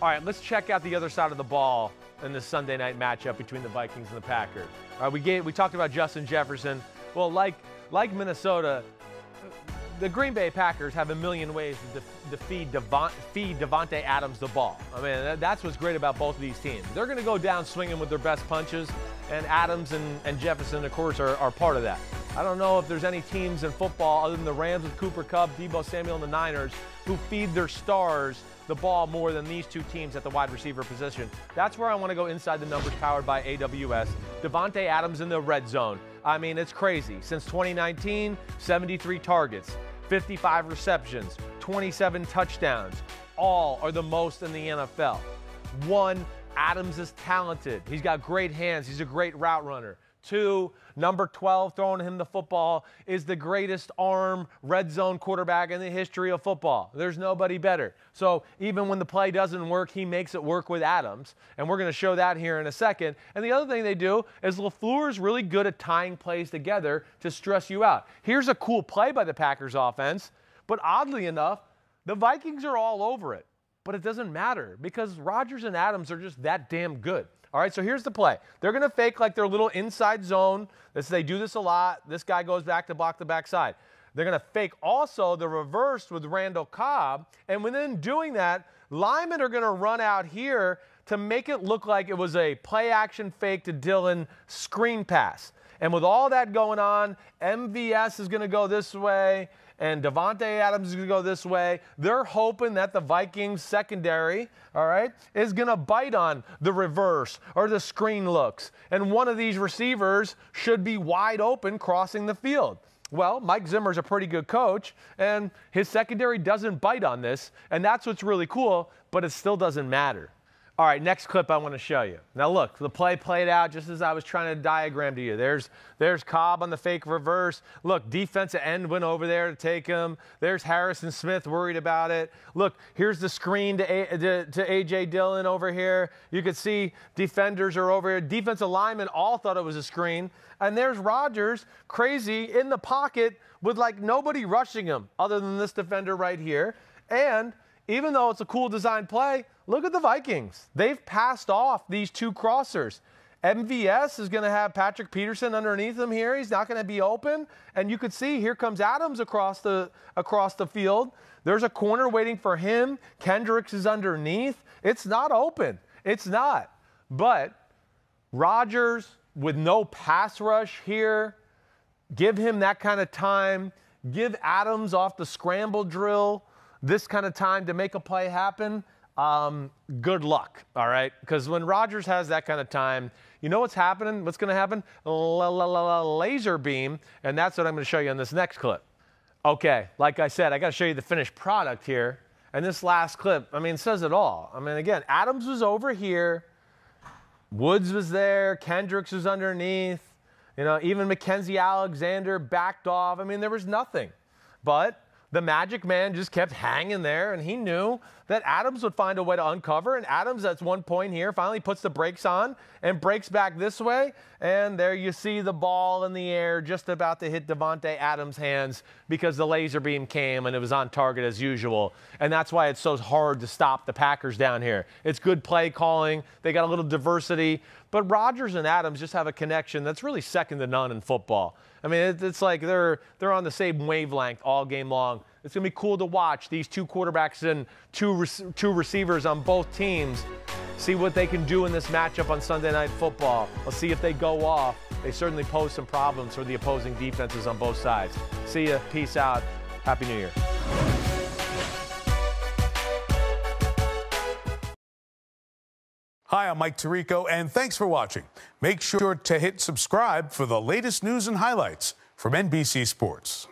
All right, let's check out the other side of the ball in this Sunday night matchup between the Vikings and the Packers. All right, we talked about Justin Jefferson. Well, like Minnesota, the Green Bay Packers have a million ways to feed Davante Adams the ball. I mean, that's what's great about both of these teams. They're going to go down swinging with their best punches, and Adams and Jefferson, of course, are part of that. I don't know if there's any teams in football other than the Rams with Cooper Kupp, Deebo Samuel, and the Niners who feed their stars the ball more than these two teams at the wide receiver position. That's where I want to go inside the numbers powered by AWS. Davante Adams in the red zone. I mean, it's crazy. Since 2019, 73 targets, 55 receptions, 27 touchdowns. All are the most in the NFL. One, Adams is talented. He's got great hands. He's a great route runner. Two, number 12 throwing him the football is the greatest arm red zone quarterback in the history of football. There's nobody better. So even when the play doesn't work, he makes it work with Adams. And we're going to show that here in a second. And the other thing they do is LaFleur is really good at tying plays together to stress you out. Here's a cool play by the Packers offense. But oddly enough, the Vikings are all over it. But it doesn't matter because Rodgers and Adams are just that damn good. All right, so here's the play. They're going to fake like their little inside zone. They do this a lot. This guy goes back to block the backside. They're going to fake also the reverse with Randall Cobb. And within doing that, linemen are going to run out here to make it look like it was a play-action fake to Dillon screen pass. And with all that going on, MVS is going to go this way, and Davante Adams is going to go this way. They're hoping that the Vikings secondary, all right, is going to bite on the reverse or the screen looks. And one of these receivers should be wide open crossing the field. Well, Mike Zimmer's a pretty good coach, and his secondary doesn't bite on this, and that's what's really cool, but it still doesn't matter. All right, next clip I want to show you. Now look, the play played out just as I was trying to diagram to you. There's Cobb on the fake reverse. Look, defensive end went over there to take him. There's Harrison Smith worried about it. Look, here's the screen to A.J. Dillon over here. You could see defenders are over here. Defensive linemen all thought it was a screen. And there's Rodgers, crazy, in the pocket with like nobody rushing him other than this defender right here. And even though it's a cool design play, look at the Vikings. They've passed off these two crossers. MVS is going to have Patrick Peterson underneath him here. He's not going to be open. And you could see here comes Adams across the field. There's a corner waiting for him. Kendricks is underneath. It's not open. It's not. But Rodgers with no pass rush here, give him that kind of time. Give Adams off the scramble drill this kind of time to make a play happen. Good luck, all right? Because when Rodgers has that kind of time, you know what's happening? What's going to happen? Laser beam, and that's what I'm going to show you in this next clip. Okay, like I said, I got to show you the finished product here. And this last clip, I mean, says it all. I mean, again, Adams was over here. Woods was there. Kendricks was underneath. You know, even Mackenzie Alexander backed off. I mean, there was nothing. But the magic man just kept hanging there, and he knew that Adams would find a way to uncover. And Adams, at one point here, finally puts the brakes on and breaks back this way. And there you see the ball in the air just about to hit Davante Adams' hands because the laser beam came and it was on target as usual. And that's why it's so hard to stop the Packers down here. It's good play calling. They got a little diversity. But Rodgers and Adams just have a connection that's really second to none in football. I mean, it's like they're on the same wavelength all game long. It's going to be cool to watch these two quarterbacks and two receivers on both teams. See what they can do in this matchup on Sunday Night Football. Let's see if they go off. They certainly pose some problems for the opposing defenses on both sides. See ya. Peace out. Happy New Year. Hi, I'm Mike Tirico, and thanks for watching. Make sure to hit subscribe for the latest news and highlights from NBC Sports.